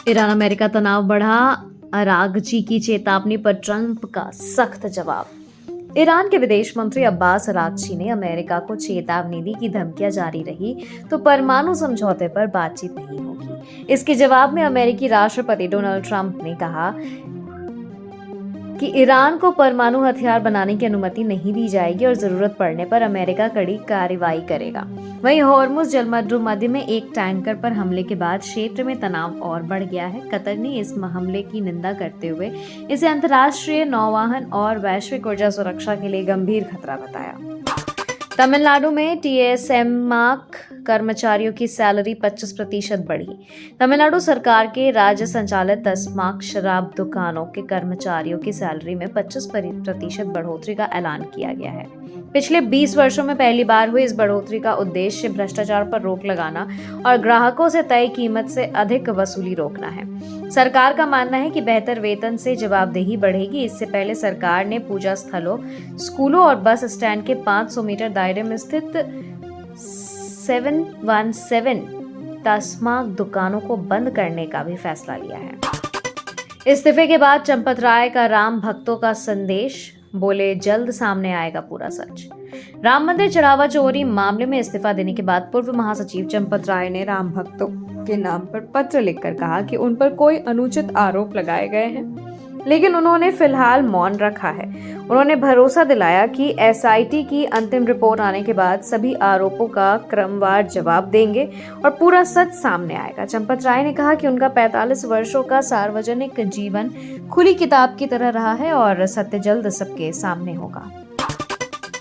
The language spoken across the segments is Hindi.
ईरान अमेरिका तनाव बढ़ा, अरागची की चेतावनी पर ट्रंप का सख्त जवाब। ईरान के विदेश मंत्री अब्बास अरागची ने अमेरिका को चेतावनी दी कि धमकियां जारी रही तो परमाणु समझौते पर बातचीत नहीं होगी। इसके जवाब में अमेरिकी राष्ट्रपति डोनाल्ड ट्रंप ने कहा कि ईरान को परमाणु हथियार बनाने की अनुमति नहीं दी जाएगी और जरूरत पड़ने पर अमेरिका कड़ी कार्रवाई करेगा। वहीं हॉर्मुज जलमर्दु मध्य में एक टैंकर पर हमले के बाद क्षेत्र में तनाव और बढ़ गया है। कतर ने इस हमले की निंदा करते हुए इसे अंतर्राष्ट्रीय नौवहन और वैश्विक ऊर्जा सुरक्षा के लिए गंभीर खतरा बताया। तमिलनाडु में टीएसएमआक कर्मचारियों की सैलरी 25% बढ़ी। तमिलनाडु सरकार के राज्य संचालित तस्माक शराब दुकानों के कर्मचारियों की सैलरी में 25% बढ़ोतरी का ऐलान किया गया है। पिछले 20 वर्षों में पहली बार हुई इस बढ़ोतरी का उद्देश्य भ्रष्टाचार पर रोक लगाना और ग्राहकों से तय कीमत से अधिक वसूली रोकना है। सरकार का मानना है कि बेहतर वेतन से जवाबदेही बढ़ेगी। इससे पहले सरकार ने पूजा स्थलों, स्कूलों और बस स्टैंड के 500 मीटर दायरे में स्थित 717 तस्माक दुकानों को बंद करने का भी फैसला लिया है। इस्तीफे के बाद चंपत राय का राम भक्तों का संदेश, बोले जल्द सामने आएगा पूरा सच। राम मंदिर चढ़ावा चोरी मामले में इस्तीफा देने के बाद पूर्व महासचिव चंपत राय ने राम भक्तों के नाम पर पत्र लिखकर कहा कि उन पर कोई अनुचित आरोप लगाए गए हैं, लेकिन उन्होंने फिलहाल मौन रखा है। उन्होंने भरोसा दिलाया कि एसआईटी की अंतिम रिपोर्ट आने के बाद सभी आरोपों का क्रमवार जवाब देंगे और पूरा सच सामने आएगा। चंपत राय ने कहा कि उनका 45 वर्षों का सार्वजनिक जीवन खुली किताब की तरह रहा है और सत्य जल्द सबके सामने होगा।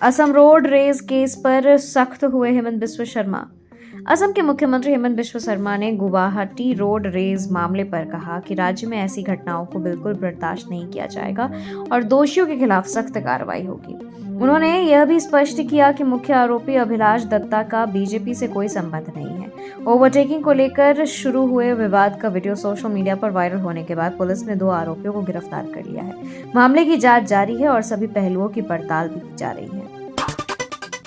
असम रोड रेज केस पर सख्त हुए हेमंत बिस्वा शर्मा। असम के मुख्यमंत्री हेमंत बिस्वा शर्मा ने गुवाहाटी रोड रेज मामले पर कहा कि राज्य में ऐसी घटनाओं को बिल्कुल बर्दाश्त नहीं किया जाएगा और दोषियों के खिलाफ सख्त कार्रवाई होगी। उन्होंने यह भी स्पष्ट किया कि मुख्य आरोपी अभिलाष दत्ता का बीजेपी से कोई संबंध नहीं है। ओवरटेकिंग को लेकर शुरू हुए विवाद का वीडियो सोशल मीडिया पर वायरल होने के बाद पुलिस ने 2 आरोपियों को गिरफ्तार कर लिया है। मामले की जांच जारी है और सभी पहलुओं की पड़ताल भी की जा रही है।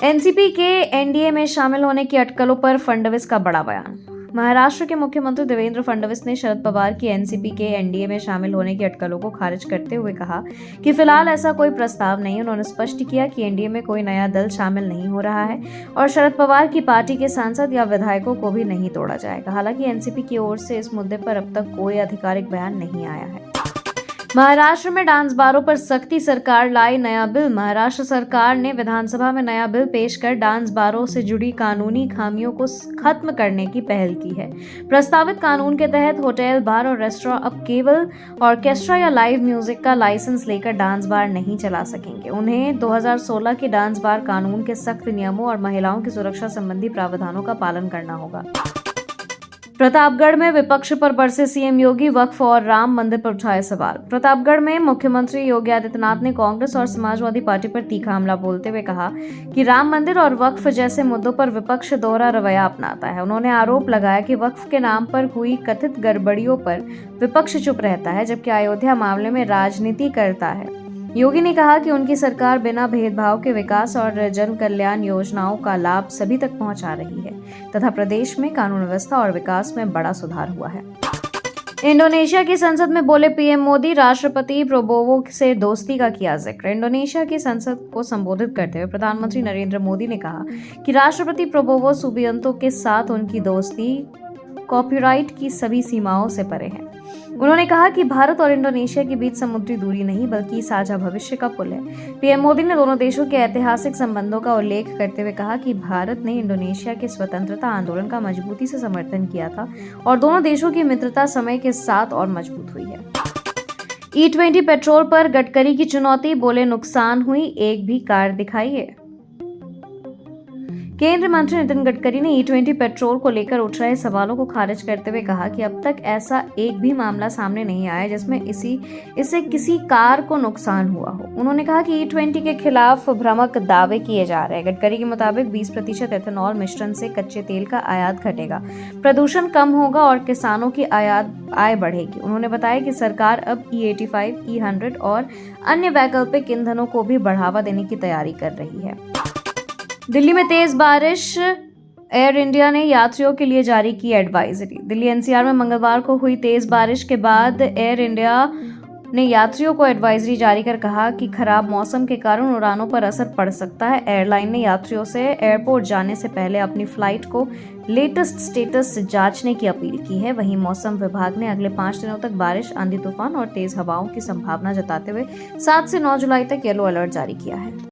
एनसीपी के एनडीए में शामिल होने की अटकलों पर फडणवीस का बड़ा बयान। महाराष्ट्र के मुख्यमंत्री देवेंद्र फडणवीस ने शरद पवार की एनसीपी के एनडीए में शामिल होने की अटकलों को खारिज करते हुए कहा कि फिलहाल ऐसा कोई प्रस्ताव नहीं। उन्होंने स्पष्ट किया कि एनडीए में कोई नया दल शामिल नहीं हो रहा है और शरद पवार की पार्टी के सांसद या विधायकों को भी नहीं तोड़ा जाएगा। हालांकि एनसीपी की ओर से इस मुद्दे पर अब तक कोई आधिकारिक बयान नहीं आया है। महाराष्ट्र में डांस बारों पर सख्ती, सरकार लाई नया बिल। महाराष्ट्र सरकार ने विधानसभा में नया बिल पेश कर डांस बारों से जुड़ी कानूनी खामियों को खत्म करने की पहल की है। प्रस्तावित कानून के तहत होटल, बार और रेस्टोरेंट अब केवल ऑर्केस्ट्रा या लाइव म्यूजिक का लाइसेंस लेकर डांस बार नहीं चला सकेंगे। उन्हें 2016 के डांस बार कानून के सख्त नियमों और महिलाओं की सुरक्षा संबंधी प्रावधानों का पालन करना होगा। प्रतापगढ़ में विपक्ष पर बरसे सीएम योगी, वक्फ और राम मंदिर पर उठाए सवाल। प्रतापगढ़ में मुख्यमंत्री योगी आदित्यनाथ ने कांग्रेस और समाजवादी पार्टी पर तीखा हमला बोलते हुए कहा कि राम मंदिर और वक्फ जैसे मुद्दों पर विपक्ष दोहरा रवैया अपनाता है। उन्होंने आरोप लगाया कि वक्फ के नाम पर हुई कथित गड़बड़ियों पर विपक्ष चुप रहता है, जबकि अयोध्या मामले में राजनीति करता है। योगी ने कहा कि उनकी सरकार बिना भेदभाव के विकास और जन कल्याण योजनाओं का लाभ सभी तक पहुंचा रही है तथा प्रदेश में कानून व्यवस्था और विकास में बड़ा सुधार हुआ है। इंडोनेशिया की संसद में बोले पीएम मोदी, राष्ट्रपति प्रोबोवो से दोस्ती का किया जिक्र। इंडोनेशिया की संसद को संबोधित करते हुए प्रधानमंत्री नरेंद्र मोदी ने कहा कि राष्ट्रपति प्रोबोवो सुबियांतो के साथ उनकी दोस्ती कॉपीराइट की सभी सीमाओं से परे है। उन्होंने कहा कि भारत और इंडोनेशिया के बीच समुद्री दूरी नहीं बल्कि साझा भविष्य का पुल है। पीएम मोदी ने दोनों देशों के ऐतिहासिक संबंधों का उल्लेख करते हुए कहा कि भारत ने इंडोनेशिया के स्वतंत्रता आंदोलन का मजबूती से समर्थन किया था और दोनों देशों की मित्रता समय के साथ और मजबूत हुई है। E20 पेट्रोल पर गडकरी की चुनौती, बोले नुकसान हुई, एक भी कार दिखाइए। केंद्रीय मंत्री नितिन गडकरी ने E20 पेट्रोल को लेकर उठ रहे सवालों को खारिज करते हुए कहा कि अब तक ऐसा एक भी मामला सामने नहीं आया जिसमें इससे किसी कार को नुकसान हुआ हो। उन्होंने कहा कि E20 के खिलाफ भ्रामक दावे किए जा रहे हैं। गडकरी के मुताबिक 20% एथेनॉल मिश्रण से कच्चे तेल का आयात घटेगा, प्रदूषण कम होगा और किसानों की आय बढ़ेगी। उन्होंने बताया कि सरकार अब E85, E100 और अन्य वैकल्पिक ईंधनों को भी बढ़ावा देने की तैयारी कर रही है। दिल्ली में तेज बारिश, एयर इंडिया ने यात्रियों के लिए जारी की एडवाइजरी। दिल्ली एनसीआर में मंगलवार को हुई तेज बारिश के बाद एयर इंडिया ने यात्रियों को एडवाइजरी जारी कर कहा कि खराब मौसम के कारण उड़ानों पर असर पड़ सकता है। एयरलाइन ने यात्रियों से एयरपोर्ट जाने से पहले अपनी फ्लाइट को लेटेस्ट स्टेटस जांचने की अपील की है। वहीं मौसम विभाग ने अगले 5 दिनों तक बारिश, आंधी तूफान और तेज हवाओं की संभावना जताते हुए 7 से 9 जुलाई तक येलो अलर्ट जारी किया है।